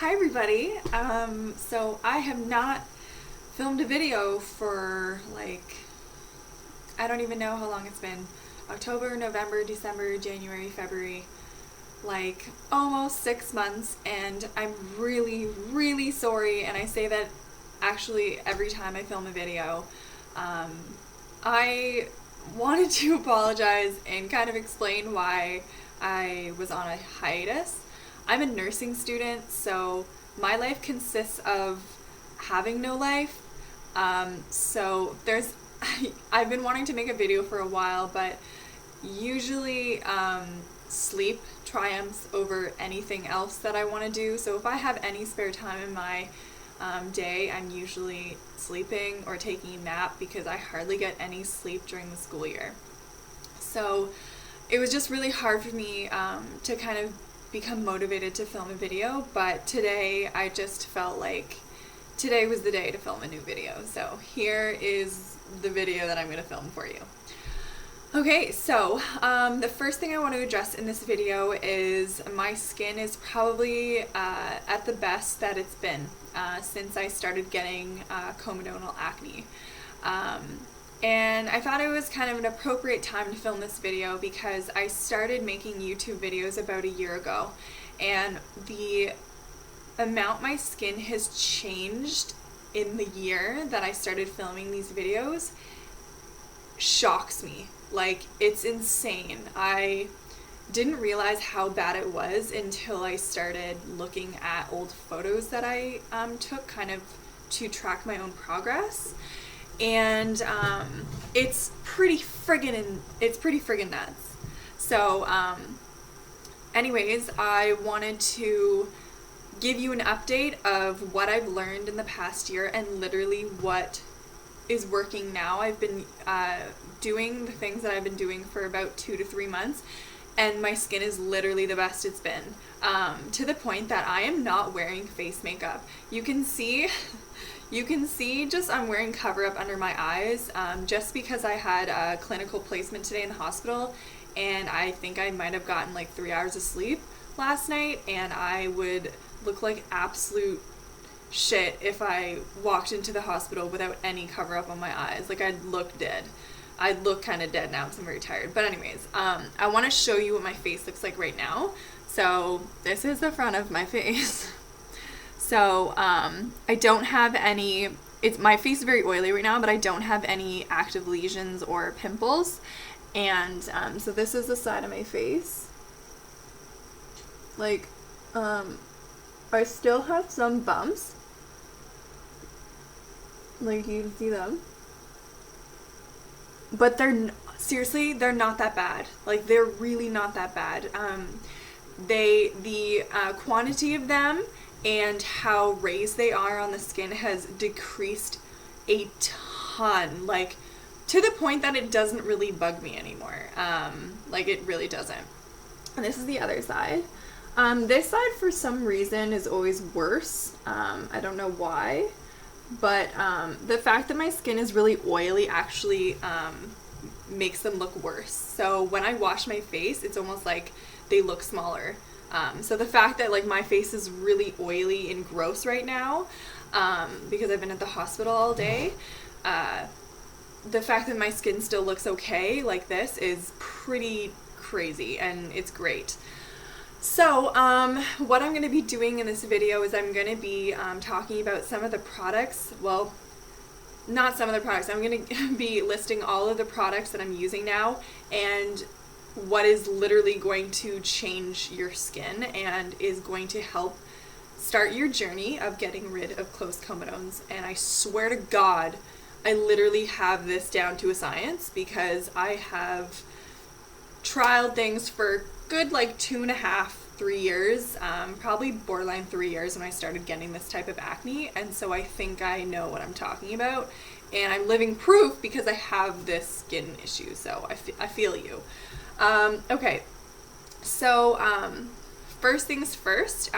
Hi everybody. So I have not filmed a video for I don't even know how long it's been. October, November, December, January, February, almost 6 months, and I'm really, really sorry, and I say that actually every time I film a video. I wanted to apologize and kind of explain why I was on a hiatus. I'm a nursing student, so my life consists of having no life. So I've been wanting to make a video for a while, but usually sleep triumphs over anything else that I want to do. So if I have any spare time in my day, I'm usually sleeping or taking a nap because I hardly get any sleep during the school year. So it was just really hard for me to kind of become motivated to film a video, but today I just felt like today was the day to film a new video. So here is the video that I'm going to film for you. Okay, so the first thing I want to address in this video is my skin is probably at the best that it's been since I started getting comedonal acne. And I thought it was kind of an appropriate time to film this video because I started making YouTube videos about a year ago, and the amount my skin has changed in the year that I started filming these videos shocks me. Like, it's insane. I didn't realize how bad it was until I started looking at old photos that I took kind of to track my own progress. And it's pretty friggin' nuts. So anyways, I wanted to give you an update of what I've learned in the past year and literally what is working now. I've been doing the things that I've been doing for about 2 to 3 months, and my skin is literally the best it's been, to the point that I am not wearing face makeup. You can see just I'm wearing cover up under my eyes, just because I had a clinical placement today in the hospital, and I think I might have gotten 3 hours of sleep last night, and I would look like absolute shit if I walked into the hospital without any cover up on my eyes. I'd look dead. I'd look kind of dead now because I'm very tired. But anyways, I want to show you what my face looks like right now. So this is the front of my face. So I don't have any, my face is very oily right now, but I don't have any active lesions or pimples. And so this is the side of my face. I still have some bumps. You can see them. But seriously, they're not that bad. They're really not that bad. The quantity of them and how raised they are on the skin has decreased a ton, to the point that it doesn't really bug me anymore. It really doesn't. And this is the other side. This side, for some reason, is always worse. I don't know why, but the fact that my skin is really oily actually makes them look worse. So when I wash my face, it's almost like they look smaller. So the fact that my face is really oily and gross right now, because I've been at the hospital all day, the fact that my skin still looks okay like this is pretty crazy, and it's great. So what I'm going to be doing in this video is I'm going to be talking about some of the products. Well, not some of the products. I'm going to be listing all of the products that I'm using now and what is literally going to change your skin and is going to help start your journey of getting rid of closed comedones. And I swear to God, I literally have this down to a science because I have trialed things for good 2.5, 3 years, probably borderline 3 years when I started getting this type of acne, and so I think I know what I'm talking about, and I'm living proof because I have this skin issue, so I feel you. Okay, so first things first,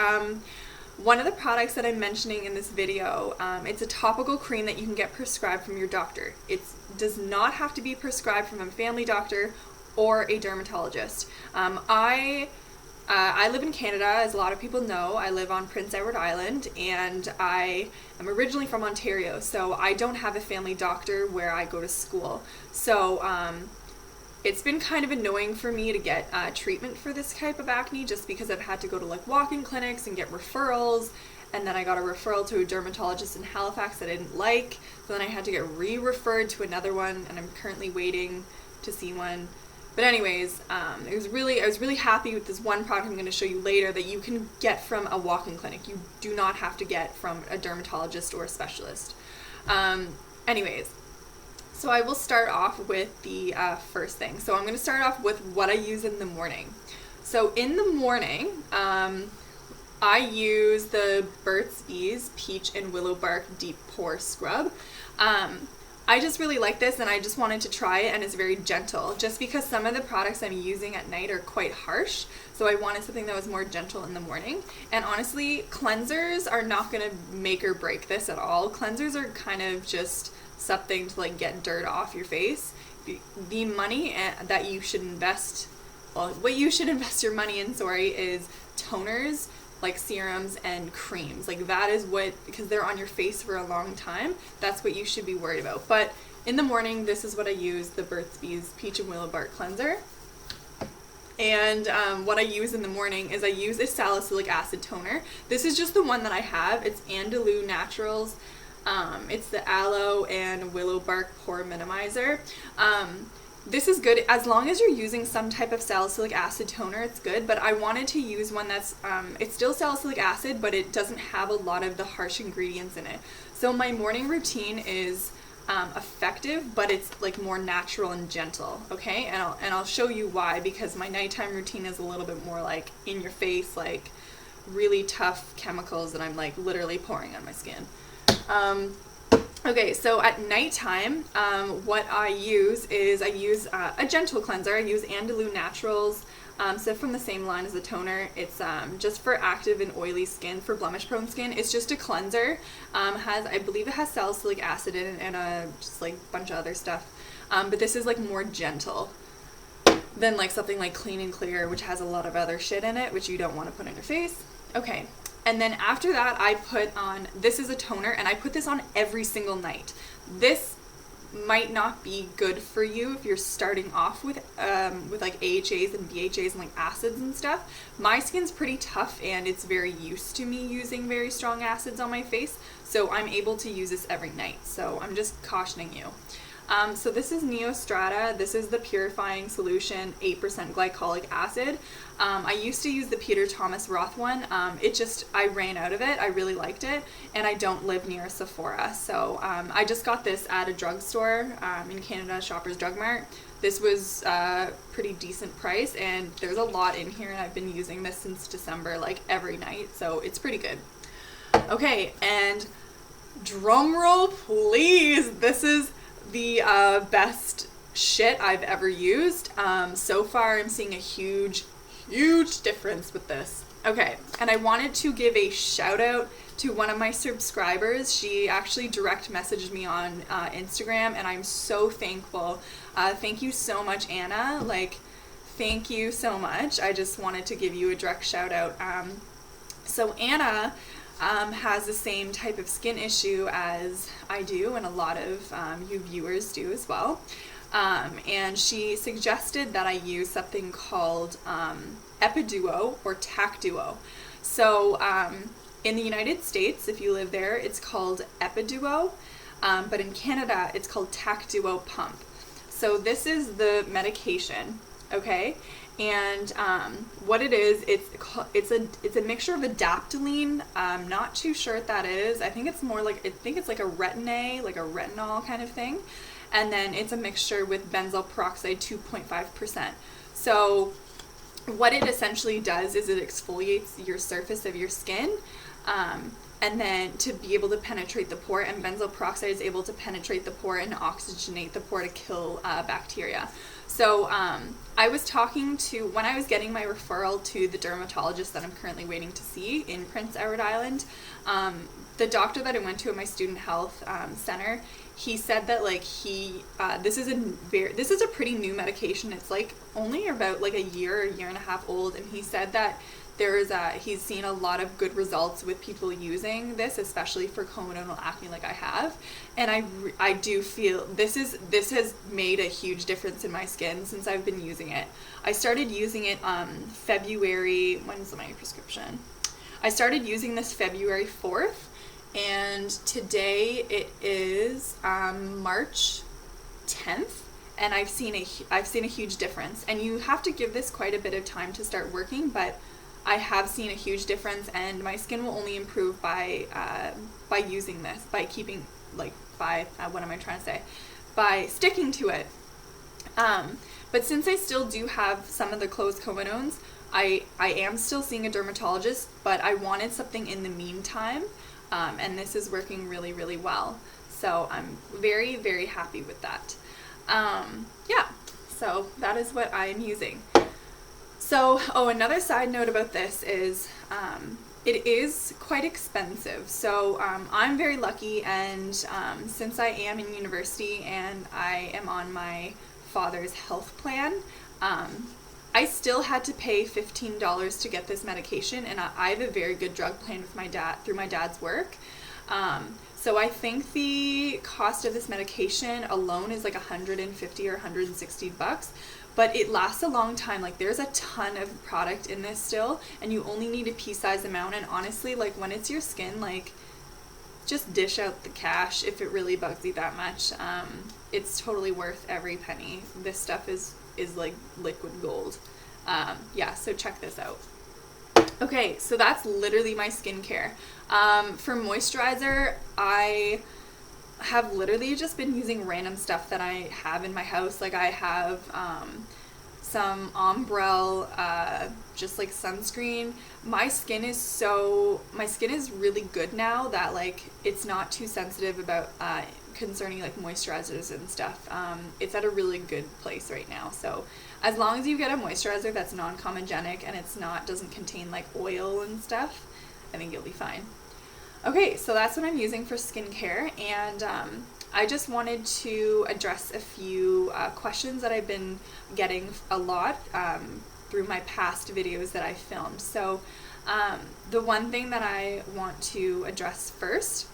one of the products that I'm mentioning in this video, it's a topical cream that you can get prescribed from your doctor. It does not have to be prescribed from a family doctor or a dermatologist. I I live in Canada, as a lot of people know. I live on Prince Edward Island, and I am originally from Ontario, so I don't have a family doctor where I go to school. So it's been kind of annoying for me to get treatment for this type of acne, just because I've had to go to like walk-in clinics and get referrals, and then I got a referral to a dermatologist in Halifax that I didn't like, so then I had to get re-referred to another one, and I'm currently waiting to see one. But anyways, I was really happy with this one product I'm going to show you later that you can get from a walk-in clinic. You do not have to get from a dermatologist or a specialist. Anyways, so I will start off with the first thing. So I'm going to start off with what I use in the morning. So in the morning, I use the Burt's Bees Peach and Willow Bark Deep Pore Scrub. I just really like this, and I just wanted to try it, and it's very gentle, just because some of the products I'm using at night are quite harsh, so I wanted something that was more gentle in the morning. And honestly, cleansers are not going to make or break this at all. Cleansers are kind of just something to like get dirt off your face. The money that you should invest, well, what you should invest your money in, is toners, like serums and creams. Like that is what, because they're on your face for a long time, that's what you should be worried about. But in the morning, this is what I use, the Burt's Bees Peach and Willow Bark Cleanser. And what I use in the morning is I use a salicylic acid toner. This is just the one that I have. It's Andalou Naturals. It's the Aloe and Willow Bark Pore Minimizer. This is good as long as you're using some type of salicylic acid toner. It's good, but I wanted to use one that's it's still salicylic acid, but it doesn't have a lot of the harsh ingredients in it. So my morning routine is effective, but it's like more natural and gentle. Okay, and I'll show you why, because my nighttime routine is a little bit more like in your face, like really tough chemicals that I'm like literally pouring on my skin. Okay, so at nighttime, what I use is I use a gentle cleanser. I use Andalou Naturals, so from the same line as the toner. It's just for active and oily skin, for blemish-prone skin. It's just a cleanser. I believe it has salicylic acid in it and just like a bunch of other stuff. But this is like more gentle than like something like Clean and Clear, which has a lot of other shit in it, which you don't want to put on your face. Okay. And then after that, I put on, this is a toner, and I put this on every single night. This might not be good for you if you're starting off with like AHAs and BHAs and like acids and stuff. My skin's pretty tough, and it's very used to me using very strong acids on my face, so I'm able to use this every night. So I'm just cautioning you. So this is Neostrata. This is the purifying solution, 8% glycolic acid. I used to use the Peter Thomas Roth one. I ran out of it. I really liked it, and I don't live near a Sephora. So I just got this at a drugstore in Canada, Shoppers Drug Mart. This was a pretty decent price, and there's a lot in here, and I've been using this since December, like every night, so it's pretty good. Okay, and drum roll please, this is the best shit I've ever used. So far I'm seeing a huge difference with this. Okay, and I wanted to give a shout out to one of my subscribers. She actually direct messaged me on Instagram, and I'm so thankful. Thank you so much, Anna. Like, thank you so much. I just wanted to give you a direct shout out. So Anna has the same type of skin issue as I do, and a lot of you viewers do as well. And she suggested that I use something called Epiduo or Tacduo. So in the United States, if you live there, it's called Epiduo, but in Canada, it's called Tacduo Pump. So this is the medication, okay? And what it is, it's a mixture of adaptoline. I'm not too sure what that is. I think it's like a retinol kind of thing. And then it's a mixture with benzoyl peroxide 2.5%. So what it essentially does is it exfoliates your surface of your skin. And then to be able to penetrate the pore, and benzoyl peroxide is able to penetrate the pore and oxygenate the pore to kill bacteria. So I was talking to, when I was getting my referral to the dermatologist that I'm currently waiting to see in Prince Edward Island, the doctor that I went to at my student health center, he said that like this is a pretty new medication. It's like only about like a year and a half old, and he said that he's seen a lot of good results with people using this, especially for comedonal acne like I have. And I do feel this has made a huge difference in my skin since I've been using it. I started using it February, when's my prescription? I started using this February 4th, and today it is March 10th. And I've seen a huge difference. And you have to give this quite a bit of time to start working, but I have seen a huge difference, and my skin will only improve by using this, by keeping, what am I trying to say? By sticking to it. But since I still do have some of the closed comedones, I am still seeing a dermatologist, but I wanted something in the meantime, and this is working really, really well. So I'm very, very happy with that. Yeah, so that is what I am using. So, another side note about this is it is quite expensive. So I'm very lucky, and since I am in university and I am on my father's health plan, I still had to pay $15 to get this medication, and I have a very good drug plan with my dad through my dad's work. So I think the cost of this medication alone is like $150 or $160, but it lasts a long time. Like, there's a ton of product in this still, and you only need a pea-sized amount. And honestly, like, when it's your skin, like, just dish out the cash if it really bugs you that much. It's totally worth every penny. This stuff is like liquid gold. Yeah, so check this out. Okay, so that's literally my skincare. For moisturizer, I have literally just been using random stuff that I have in my house. Like, I have some Ombrell, just like sunscreen. My skin is really good now that, like, it's not too sensitive about concerning like moisturizers and stuff. It's at a really good place right now. So as long as you get a moisturizer that's non-comedogenic and doesn't contain like oil and stuff, I think you'll be fine. Okay, so that's what I'm using for skincare, and I just wanted to address a few questions that I've been getting a lot through my past videos that I filmed. So the one thing that I want to address first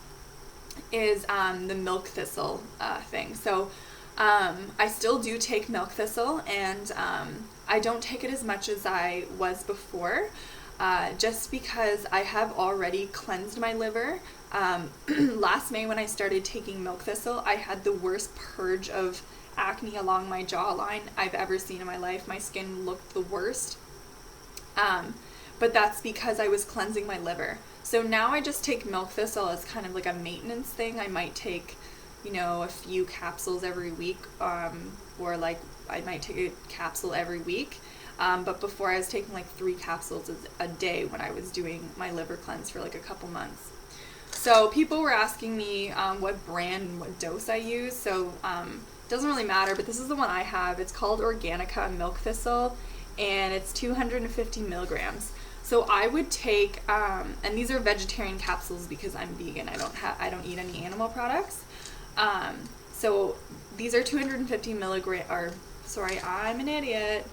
is the milk thistle thing. So I still do take milk thistle, and I don't take it as much as I was before, just because I have already cleansed my liver. Last May when I started taking milk thistle, I had the worst purge of acne along my jawline I've ever seen in my life. My skin looked the worst, but that's because I was cleansing my liver. So now I just take milk thistle as kind of like a maintenance thing. I might take, a few capsules every week, or like I might take a capsule every week. But before, I was taking like 3 capsules a day when I was doing my liver cleanse for like a couple months. So people were asking me what brand and what dose I use. So it doesn't really matter, but this is the one I have. It's called Organica Milk Thistle, and it's 250 milligrams. So I would take, and these are vegetarian capsules because I'm vegan. I don't eat any animal products. So these are 250 milligrams. Sorry, I'm an idiot.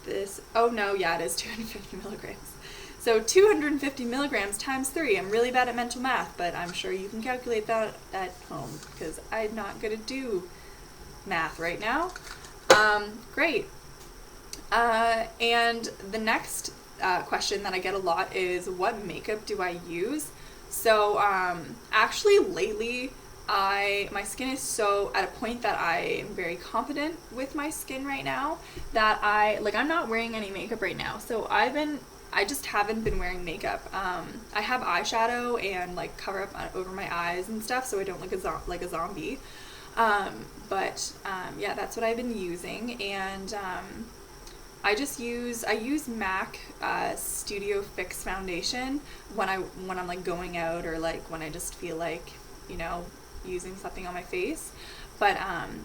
It is 250 milligrams. So 250 milligrams times 3. I'm really bad at mental math, but I'm sure you can calculate that at home because I'm not going to do math right now. Great. And the next question that I get a lot is, what makeup do I use? So actually lately, my skin is so at a point that I am very confident with my skin right now that I'm not wearing any makeup right now. So I just haven't been wearing makeup. I have eyeshadow and like cover up over my eyes and stuff so I don't look like a zombie. But yeah, that's what I've been using. And I use MAC Studio Fix foundation when I'm like going out, or like when I just feel like, you know, using something on my face. But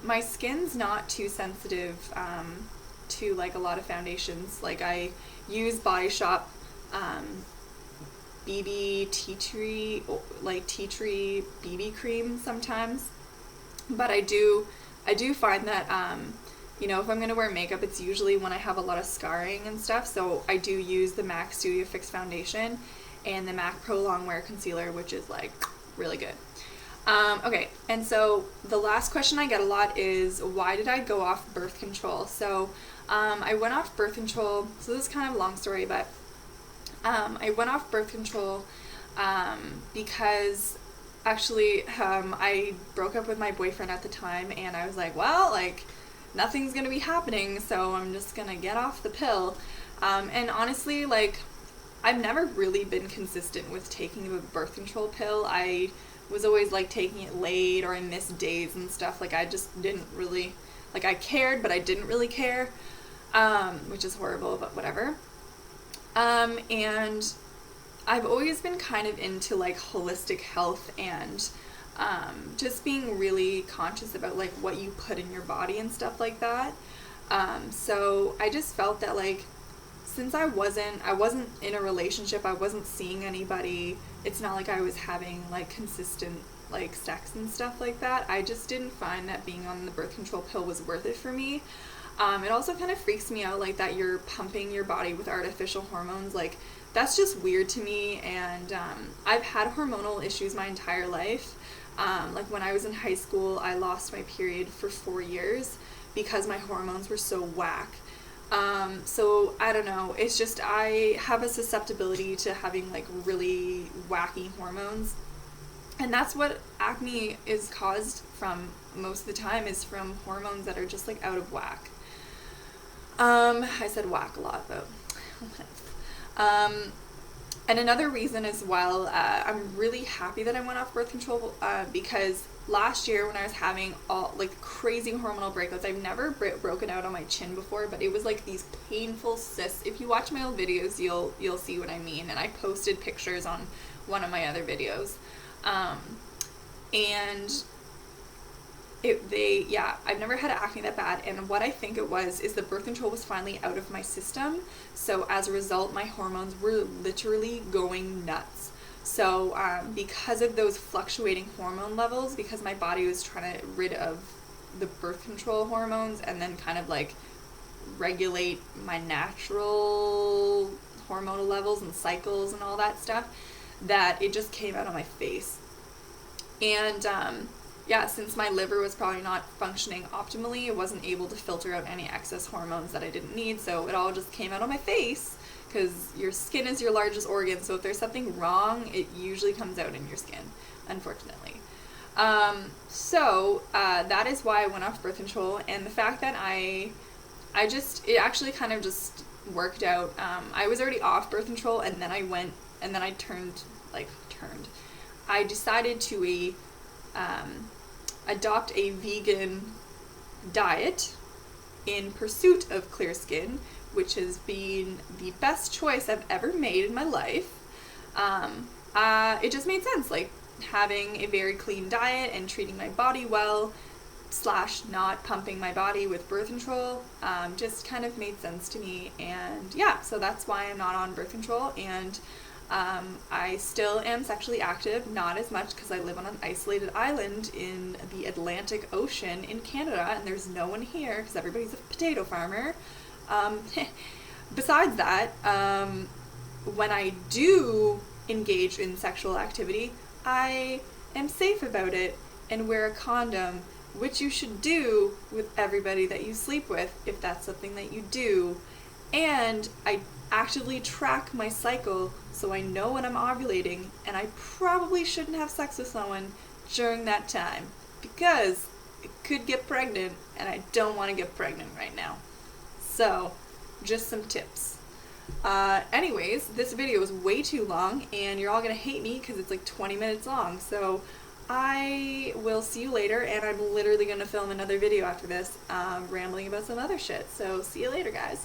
my skin's not too sensitive to like a lot of foundations. Like I use Body Shop BB tea tree BB cream sometimes. But I do find that you know, if I'm going to wear makeup, it's usually when I have a lot of scarring and stuff. So I do use the MAC Studio Fix foundation and the MAC Pro Longwear concealer, which is like really good. Okay, and so the last question I get a lot is, why did I go off birth control? So I went off birth control, so this is kind of a long story, but I went off birth control because actually I broke up with my boyfriend at the time, and I was like, well, like, nothing's gonna be happening, so I'm just gonna get off the pill. And honestly, like, I've never really been consistent with taking the birth control pill. I was always like taking it late, or I missed days and stuff. Like I just didn't really, like, I cared, but I didn't really care, which is horrible, but whatever. And I've always been kind of into like holistic health and just being really conscious about like what you put in your body and stuff like that. So I just felt that like, since I wasn't in a relationship, I wasn't seeing anybody, it's not like I was having like consistent like sex and stuff like that, I just didn't find that being on the birth control pill was worth it for me. It also kind of freaks me out, like, that you're pumping your body with artificial hormones. Like, that's just weird to me, and I've had hormonal issues my entire life. Like, when I was in high school, I lost my period for 4 years because my hormones were so whack. So, I don't know, it's just I have a susceptibility to having, like, really wacky hormones. And that's what acne is caused from most of the time, is from hormones that are just, like, out of whack. I said whack a lot, but and another reason as well, I'm really happy that I went off birth control, because last year when I was having all like crazy hormonal breakouts, I've never broken out on my chin before, but it was like these painful cysts. If you watch my old videos, you'll see what I mean, and I posted pictures on one of my other videos, and I've never had acne that bad, and what I think it was is the birth control was finally out of my system, so as a result my hormones were literally going nuts. So because of those fluctuating hormone levels, because my body was trying to get rid of the birth control hormones and then kind of like regulate my natural hormonal levels and cycles and all that stuff, that it just came out on my face. And since my liver was probably not functioning optimally, it wasn't able to filter out any excess hormones that I didn't need, so it all just came out on my face, because your skin is your largest organ, so if there's something wrong, it usually comes out in your skin, unfortunately. So that is why I went off birth control, and the fact that it actually kind of just worked out. I was already off birth control, and then I I decided to adopt a vegan diet in pursuit of clear skin, which has been the best choice I've ever made in my life. It just made sense, like having a very clean diet and treating my body well / not pumping my body with birth control, just kind of made sense to me. And yeah, so that's why I'm not on birth control, and I still am sexually active, not as much because I live on an isolated island in the Atlantic Ocean in Canada, and there's no one here because everybody's a potato farmer. Besides that, when I do engage in sexual activity, I am safe about it and wear a condom, which you should do with everybody that you sleep with if that's something that you do. And I actively track my cycle so I know when I'm ovulating, and I probably shouldn't have sex with someone during that time because I could get pregnant, and I don't want to get pregnant right now. So, just some tips. Anyways, this video is way too long, and you're all gonna hate me because it's like 20 minutes long, so I will see you later, and I'm literally gonna film another video after this, rambling about some other shit. So, see you later, guys.